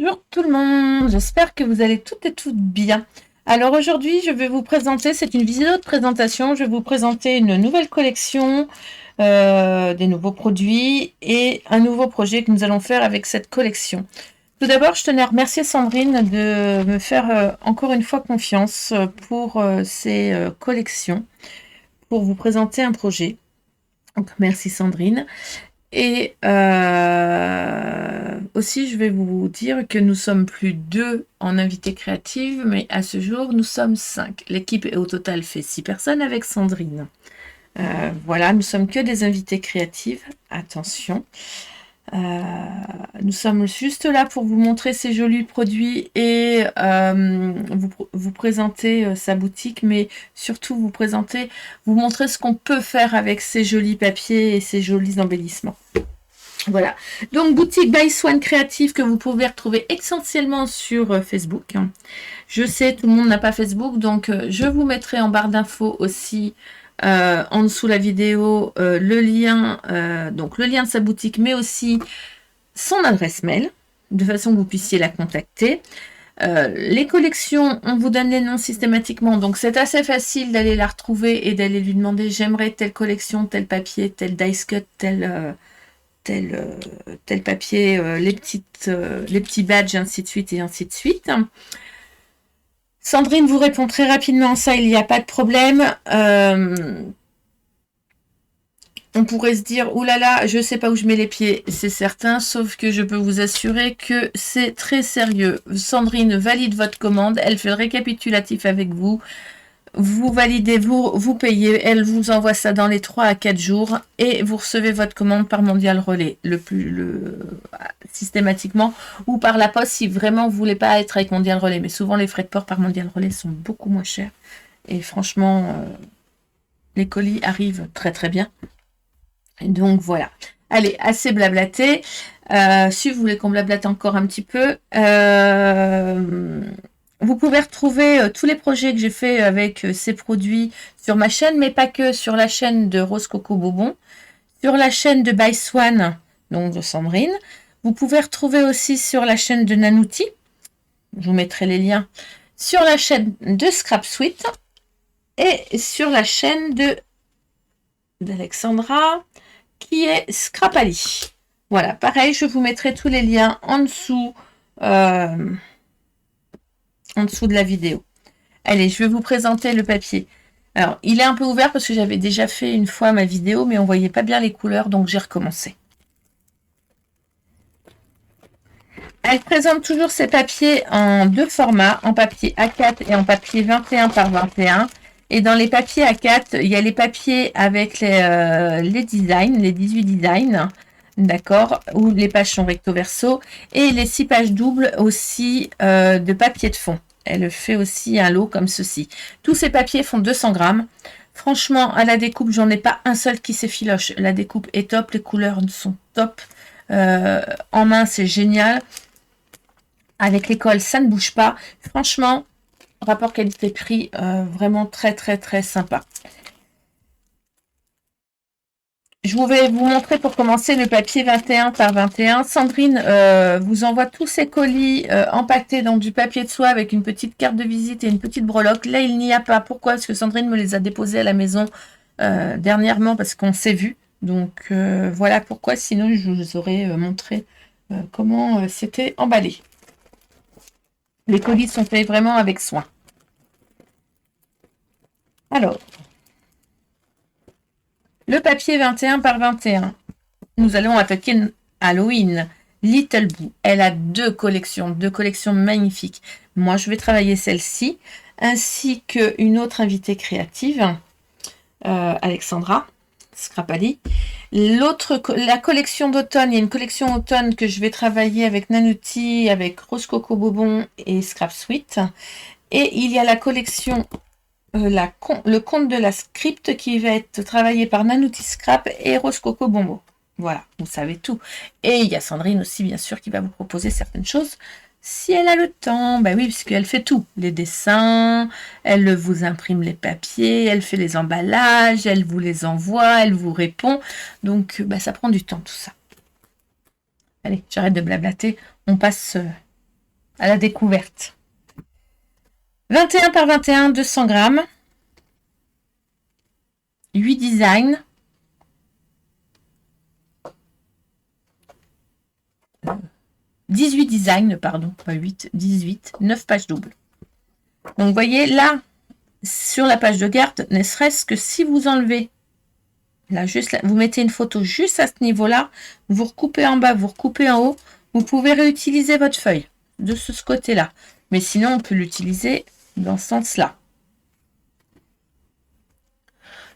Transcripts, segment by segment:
Bonjour tout le monde, j'espère que vous allez toutes et toutes bien. Alors aujourd'hui, je vais vous présenter, c'est une vidéo de présentation, je vais vous présenter une nouvelle collection, des nouveaux produits et un nouveau projet que nous allons faire avec cette collection. Tout d'abord, je tenais à remercier Sandrine de me faire encore une fois confiance pour ces collections, pour vous présenter un projet. Donc merci Sandrine. Et aussi, je vais vous dire que nous sommes plus 2 en invité créative, mais à ce jour, nous sommes 5. L'équipe au total fait 6 personnes avec Sandrine. Voilà, nous sommes que des invités créatives. Attention. Nous sommes juste là pour vous montrer ces jolis produits et vous présenter sa boutique, mais surtout vous montrer ce qu'on peut faire avec ces jolis papiers et ces jolis embellissements. Voilà, donc boutique by Swan Créative que vous pouvez retrouver essentiellement sur Facebook. Je sais, tout le monde n'a pas Facebook, donc je vous mettrai en barre d'infos aussi en dessous la vidéo le lien de sa boutique, mais aussi son adresse mail, de façon que vous puissiez la contacter. Les collections, on vous donne les noms systématiquement, donc c'est assez facile d'aller la retrouver et d'aller lui demander j'aimerais telle collection, tel papier, tel dice cut, tel papier, les petits badges, ainsi de suite et ainsi de suite. Sandrine vous répond très rapidement à ça, il n'y a pas de problème. On pourrait se dire, oulala, je ne sais pas où je mets les pieds, c'est certain, sauf que je peux vous assurer que c'est très sérieux. Sandrine valide votre commande, elle fait le récapitulatif avec vous. Vous validez, vous payez, elle vous envoie ça dans les 3 à 4 jours et vous recevez votre commande par Mondial Relais, systématiquement, ou par la poste si vraiment vous voulez pas être avec Mondial Relais. Mais souvent les frais de port par Mondial Relais sont beaucoup moins chers et franchement, les colis arrivent très très bien. Et donc voilà. Allez, assez blablaté. Si vous voulez qu'on blablate encore un petit peu, vous pouvez retrouver tous les projets que j'ai fait avec ces produits sur ma chaîne, mais pas que, sur la chaîne de Rose Coco Bobon, sur la chaîne de By Swan, donc de Sandrine. Vous pouvez retrouver aussi sur la chaîne de Nanouti, je vous mettrai les liens, sur la chaîne de Scrap Sweet et sur la chaîne d'Alexandra, qui est Scrapali. Voilà, pareil, je vous mettrai tous les liens en dessous de la vidéo. Allez, je vais vous présenter le papier. Alors, il est un peu ouvert parce que j'avais déjà fait une fois ma vidéo, mais on voyait pas bien les couleurs, donc j'ai recommencé. Elle présente toujours ses papiers en 2 formats, en papier A4 et en papier 21 par 21. Et dans les papiers A4, il y a les papiers avec les designs, les 18 designs, d'accord, où les pages sont recto-verso, et les 6 pages doubles aussi de papier de fond. Elle fait aussi un lot comme ceci. Tous ces papiers font 200 grammes. Franchement, à la découpe, j'en ai pas un seul qui s'effiloche. La découpe est top, les couleurs sont top. En main, c'est génial. Avec l'école, ça ne bouge pas. Franchement, rapport qualité-prix, vraiment très très très sympa. Je vais vous montrer pour commencer le papier 21 par 21. Sandrine vous envoie tous ces colis empaquetés dans du papier de soie avec une petite carte de visite et une petite breloque. Là, il n'y a pas. Pourquoi? Parce que Sandrine me les a déposés à la maison dernièrement parce qu'on s'est vu. Donc voilà pourquoi. Sinon, je vous aurais montré comment c'était emballé. Les colis sont faits vraiment avec soin. Alors, le papier 21 par 21. Nous allons attaquer Halloween. Little Boo. Elle a 2 collections magnifiques. Moi, je vais travailler celle-ci, ainsi qu'une autre invitée créative, Alexandra Scrapali. La collection d'automne, il y a une collection automne que je vais travailler avec Nanouti, avec Rose Coco Bobon et Scrap Sweet. Et il y a la collection le conte de la script qui va être travaillé par Nanouti Scrap et Rose Coco Bonbon. Voilà, vous savez tout. Et il y a Sandrine aussi, bien sûr, qui va vous proposer certaines choses si elle a le temps. Ben oui, puisqu'elle fait tout. Les dessins, elle vous imprime les papiers, elle fait les emballages, elle vous les envoie, elle vous répond. Donc, ben, ça prend du temps, tout ça. Allez, j'arrête de blablater. On passe à la découverte. 21 par 21, 200 grammes. 8 designs. 18 designs, pardon, pas 8, 18, 9 pages doubles. Donc, vous voyez, là, sur la page de garde, ne serait-ce que si vous enlevez, là, juste là, vous mettez une photo juste à ce niveau-là, vous recoupez en bas, vous recoupez en haut, vous pouvez réutiliser votre feuille de ce côté-là. Mais sinon, on peut l'utiliser dans ce sens-là.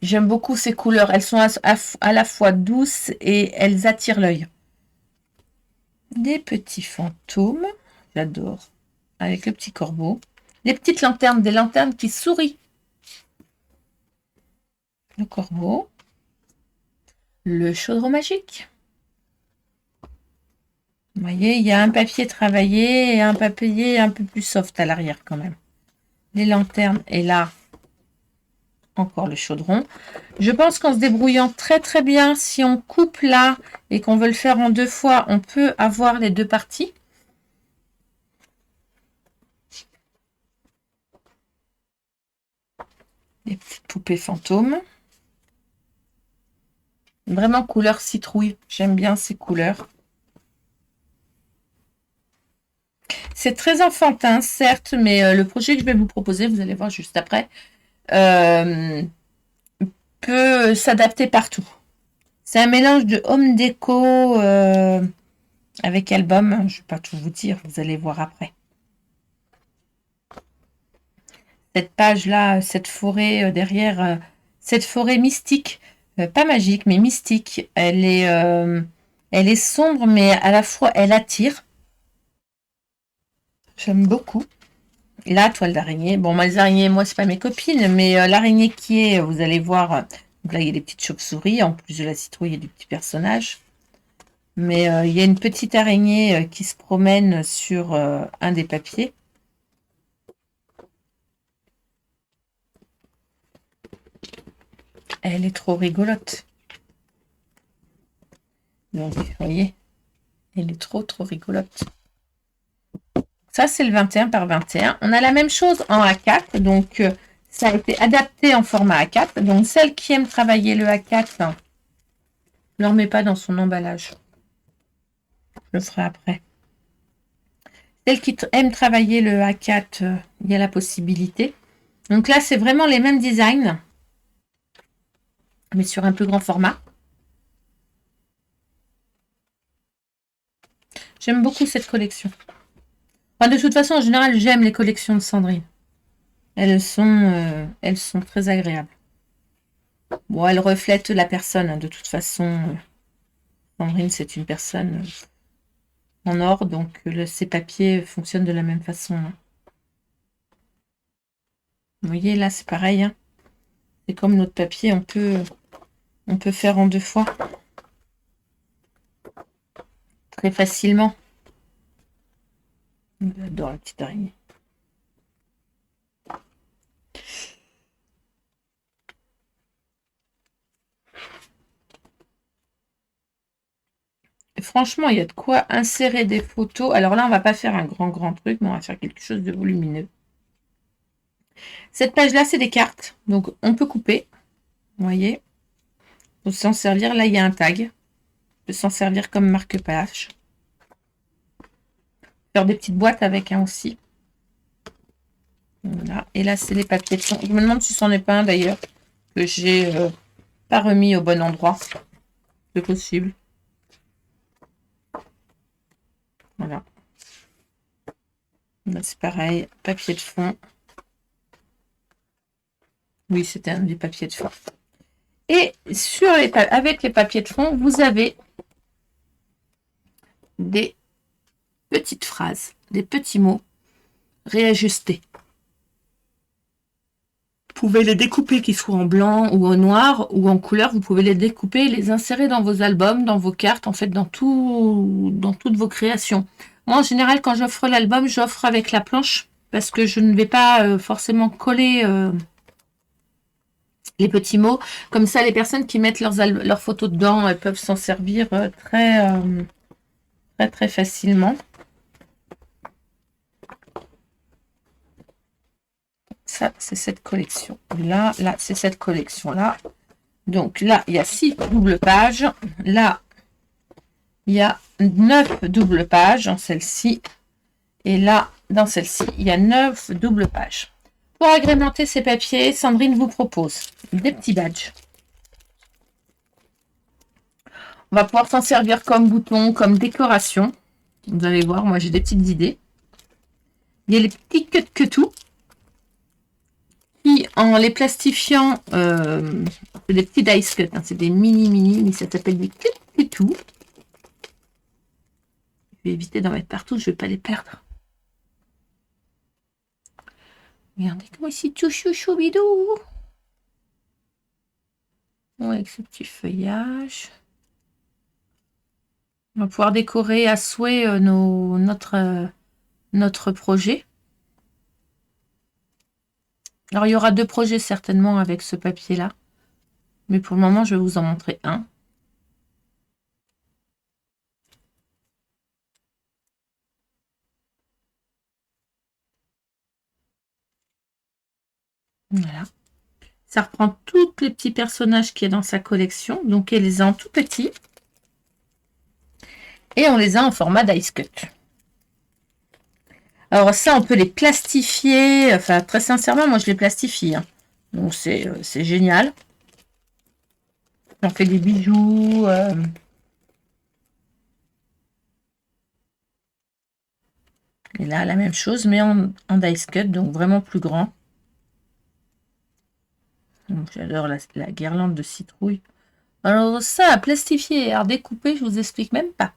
J'aime beaucoup ces couleurs. Elles sont à la fois douces et elles attirent l'œil. Des petits fantômes. J'adore. Avec le petit corbeau. Les petites lanternes, des lanternes qui sourient. Le corbeau. Le chaudron magique. Vous voyez, il y a un papier travaillé et un papier un peu plus soft à l'arrière quand même. Les lanternes et là, encore le chaudron. Je pense qu'en se débrouillant très très bien, si on coupe là et qu'on veut le faire en 2 fois, on peut avoir les 2 parties. Les petites poupées fantômes. Vraiment couleur citrouille. J'aime bien ces couleurs. C'est très enfantin, certes, mais le projet que je vais vous proposer, vous allez voir juste après, peut s'adapter partout. C'est un mélange de home déco avec album. Je ne vais pas tout vous dire, vous allez voir après. Cette page-là, cette forêt derrière, cette forêt mystique, pas magique, mais mystique, elle est sombre, mais à la fois, elle attire. J'aime beaucoup. La toile d'araignée. Bon, les araignées, moi, c'est pas mes copines, mais l'araignée qui est, vous allez voir, donc là, il y a des petites chauves-souris, en plus de la citrouille et du petit personnage. Mais il y a une petite araignée qui se promène sur un des papiers. Elle est trop rigolote. Donc, vous voyez, elle est trop rigolote. Ça, c'est le 21 par 21. On a la même chose en A4. Donc, ça a été adapté en format A4. Donc, celle qui aime travailler le A4, ne le remets pas dans son emballage. Je le ferai après. Celle qui aime travailler le A4, il y a la possibilité. Donc là, c'est vraiment les mêmes designs, mais sur un plus grand format. J'aime beaucoup cette collection. Enfin, de toute façon, en général, j'aime les collections de Sandrine. Elles sont très agréables. Bon, elles reflètent la personne. Hein, de toute façon, Sandrine, c'est une personne en or, donc ces papiers fonctionnent de la même façon. Hein. Vous voyez, là, c'est pareil. Hein. C'est comme notre papier, on peut faire en 2 fois. Très facilement. J'adore la petite araignée. Et franchement, il y a de quoi insérer des photos. Alors là, on va pas faire un grand truc, mais on va faire quelque chose de volumineux. Cette page-là, c'est des cartes. Donc, on peut couper. Vous voyez. On peut s'en servir. Là, il y a un tag. On peut s'en servir comme marque-page. Faire des petites boîtes avec un aussi. Voilà. Et là, c'est les papiers de fond. Je me demande si c'en est pas un d'ailleurs que j'ai pas remis au bon endroit. C'est possible. Voilà. Là, c'est pareil. Papier de fond. Oui, c'était un des papiers de fond. Et avec les papiers de fond, vous avez des petites phrases, des petits mots réajustés. Vous pouvez les découper, qu'ils soient en blanc ou en noir ou en couleur. Vous pouvez les découper, les insérer dans vos albums, dans vos cartes, en fait, dans toutes vos créations. Moi, en général, quand j'offre l'album, j'offre avec la planche parce que je ne vais pas forcément coller les petits mots. Comme ça, les personnes qui mettent leurs photos dedans, elles peuvent s'en servir très facilement. Ça, c'est cette collection. Là, c'est cette collection-là. Donc là, il y a 6 doubles pages. Là, il y a 9 doubles pages dans celle-ci. Et là, dans celle-ci, il y a 9 doubles pages. Pour agrémenter ces papiers, Sandrine vous propose des petits badges. On va pouvoir s'en servir comme bouton, comme décoration. Vous allez voir, moi j'ai des petites idées. Il y a les petits que tout. Qui, en les plastifiant, c'est des petits dice cut, hein, c'est des mini, mais ça s'appelle des que tout. Je vais éviter d'en mettre partout, je ne vais pas les perdre. Regardez comment ici, tout chouchou bidou. Avec ce petit feuillage. On va pouvoir décorer à souhait notre projet. Alors, il y aura 2 projets certainement avec ce papier-là. Mais pour le moment, je vais vous en montrer un. Voilà. Ça reprend tous les petits personnages qu'il y a dans sa collection. Donc, elle les a en tout petit. Et on les a en format dice cut. Alors ça, on peut les plastifier. Enfin, très sincèrement, moi, je les plastifie. Hein. Donc, c'est génial. On fait des bijoux. Et là, la même chose, mais en dice cut, donc vraiment plus grand. J'adore la guirlande de citrouille. Alors ça, à plastifier et à redécouper, je vous explique même pas.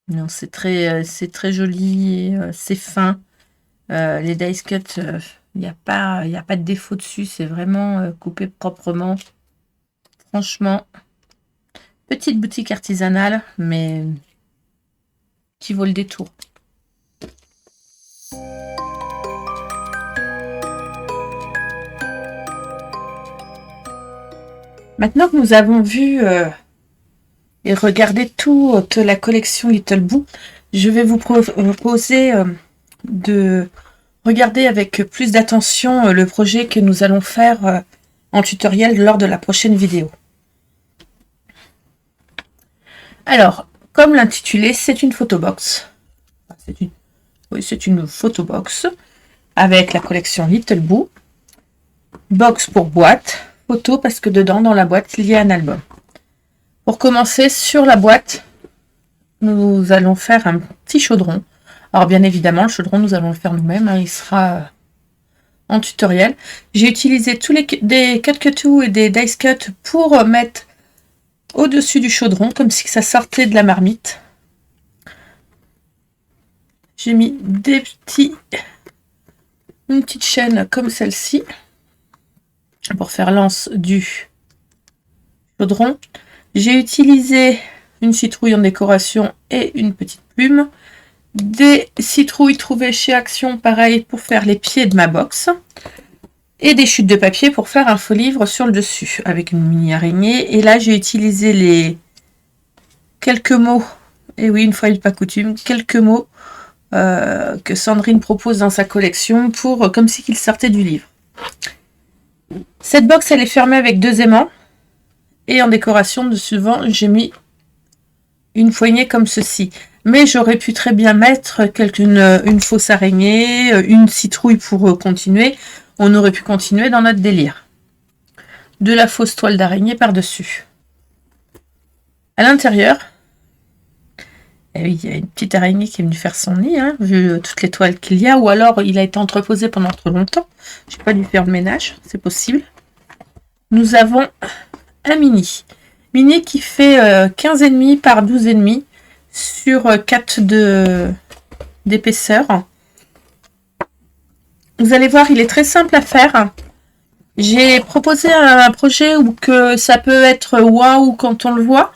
Non, c'est très joli, c'est fin. Les dice cut, il n'y a pas de défaut dessus, c'est vraiment coupé proprement. Franchement, petite boutique artisanale, mais qui vaut le détour. Maintenant que nous avons vu et regardé toute la collection Little Boo, je vais vous proposer de regarder avec plus d'attention le projet que nous allons faire en tutoriel lors de la prochaine vidéo. Alors, comme l'intitulé, c'est une photobox. C'est une photobox avec la collection Little Boo. Box pour boîte, photo parce que dedans, dans la boîte, il y a un album. Pour commencer, sur la boîte, nous allons faire un petit chaudron. Alors bien évidemment, le chaudron, nous allons le faire nous-mêmes. Hein, il sera en tutoriel. J'ai utilisé tous des cut et des dice cut pour mettre au-dessus du chaudron, comme si ça sortait de la marmite. J'ai mis une petite chaîne comme celle-ci pour faire l'anse du chaudron. J'ai utilisé une citrouille en décoration et une petite plume. Des citrouilles trouvées chez Action, pareil, pour faire les pieds de ma box. Et des chutes de papier pour faire un faux livre sur le dessus, avec une mini araignée. Et là, j'ai utilisé les quelques mots, et oui, une fois n'est pas coutume, quelques mots que Sandrine propose dans sa collection, pour comme si qu'ils sortaient du livre. Cette box, elle est fermée avec 2 aimants. Et en décoration de devant, j'ai mis une poignée comme ceci. Mais j'aurais pu très bien mettre une fausse araignée, une citrouille pour continuer. On aurait pu continuer dans notre délire. De la fausse toile d'araignée par-dessus. À l'intérieur, eh oui, il y a une petite araignée qui est venue faire son nid, hein, vu toutes les toiles qu'il y a. Ou alors, il a été entreposé pendant trop longtemps. Je n'ai pas dû faire le ménage, c'est possible. Nous avons un mini. Mini qui fait 15,5 par 12,5 sur 4 d'épaisseur. Vous allez voir, il est très simple à faire. J'ai proposé un projet où que ça peut être waouh quand on le voit,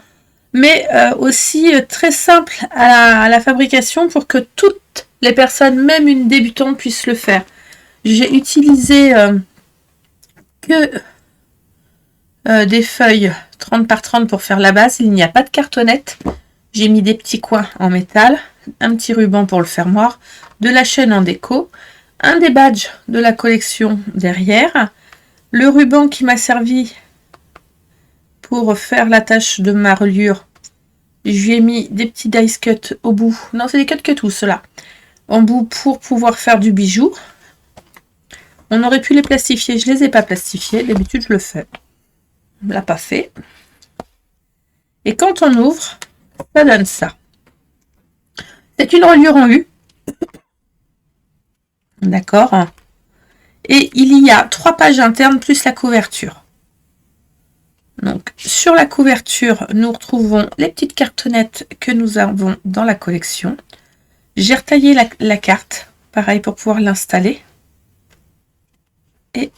mais aussi très simple à la fabrication pour que toutes les personnes, même une débutante, puissent le faire. J'ai utilisé que des feuilles 30 par 30 pour faire la base. Il n'y a pas de cartonnette. J'ai mis des petits coins en métal, un petit ruban pour le fermoir, de la chaîne en déco, un des badges de la collection derrière, le ruban qui m'a servi pour faire l'attache de ma reliure. Je lui ai mis des petits dice cut au bout. Non, c'est des cut tous ceux-là. En bout pour pouvoir faire du bijou. On aurait pu les plastifier. Je ne les ai pas plastifiés. D'habitude, je le fais. On ne l'a pas fait. Et quand on ouvre, ça donne ça. C'est une reliure en U. D'accord. Et il y a 3 pages internes plus la couverture. Donc, sur la couverture, nous retrouvons les petites cartonnettes que nous avons dans la collection. J'ai retaillé la carte, pareil, pour pouvoir l'installer. Et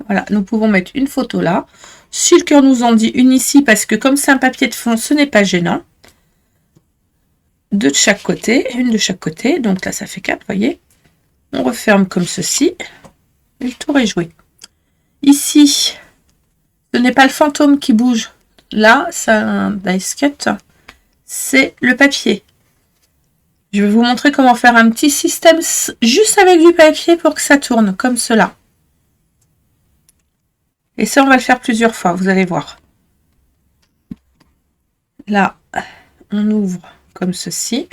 voilà, nous pouvons mettre une photo là. Si le cœur nous en dit une ici, parce que comme c'est un papier de fond, ce n'est pas gênant. Deux de chaque côté, une de chaque côté. Donc là, ça fait 4, vous voyez. On referme comme ceci. Et le tour est joué. Ici, ce n'est pas le fantôme qui bouge. Là, c'est un dice cut. C'est le papier. Je vais vous montrer comment faire un petit système juste avec du papier pour que ça tourne, comme cela. Et ça, on va le faire plusieurs fois, vous allez voir. Là, on ouvre comme ceci.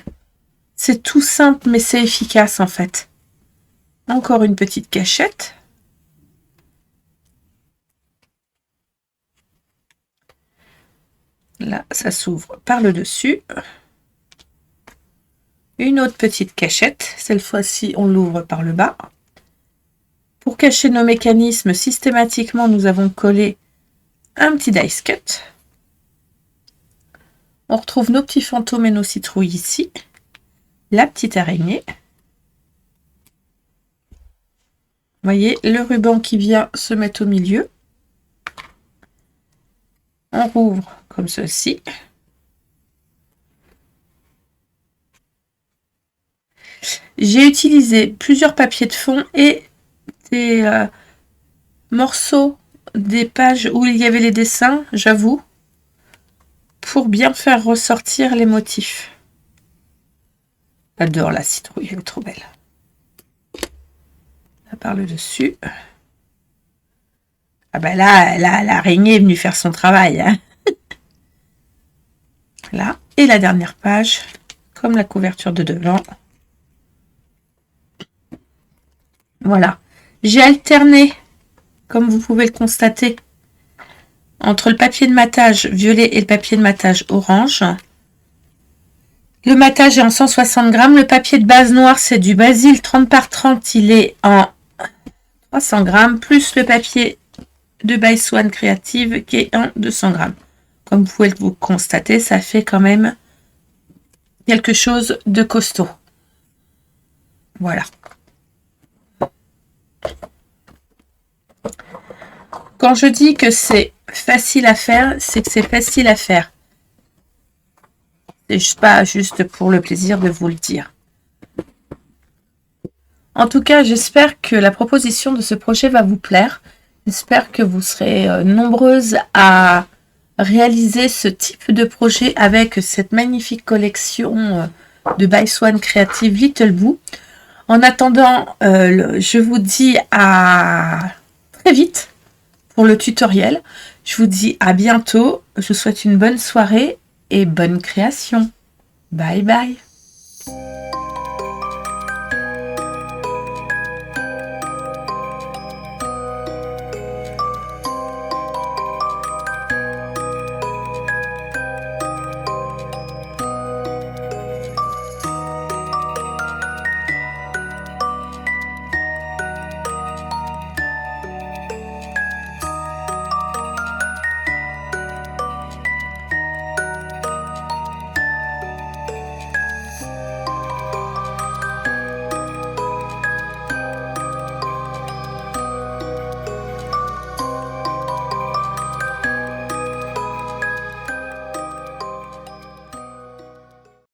C'est tout simple, mais c'est efficace en fait. Encore une petite cachette. Là, ça s'ouvre par le dessus. Une autre petite cachette. Cette fois-ci, on l'ouvre par le bas. Pour cacher nos mécanismes, systématiquement, nous avons collé un petit dice cut. On retrouve nos petits fantômes et nos citrouilles ici. La petite araignée. Vous voyez, le ruban qui vient se mettre au milieu. On rouvre comme ceci. J'ai utilisé plusieurs papiers de fond et des morceaux des pages où il y avait les dessins, j'avoue, pour bien faire ressortir les motifs. J'adore la citrouille, elle est trop belle. Là, par le dessus. Ah ben là, l'araignée est venue faire son travail. Hein. Là, et la dernière page, comme la couverture de devant. Voilà. J'ai alterné, comme vous pouvez le constater, entre le papier de matage violet et le papier de matage orange. Le matage est en 160 grammes. Le papier de base noir, c'est du basil 30 par 30. Il est en 300 grammes, plus le papier de By Swan Creative qui est en 200 grammes. Comme vous pouvez vous constater, ça fait quand même quelque chose de costaud. Voilà. Quand je dis que c'est facile à faire, c'est que c'est facile à faire. C'est pas juste pour le plaisir de vous le dire. En tout cas, j'espère que la proposition de ce projet va vous plaire. J'espère que vous serez nombreuses à réaliser ce type de projet avec cette magnifique collection de By Swan Creative Little Boo. En attendant, je vous dis à très vite pour le tutoriel. Je vous dis à bientôt. Je vous souhaite une bonne soirée et bonne création. Bye bye.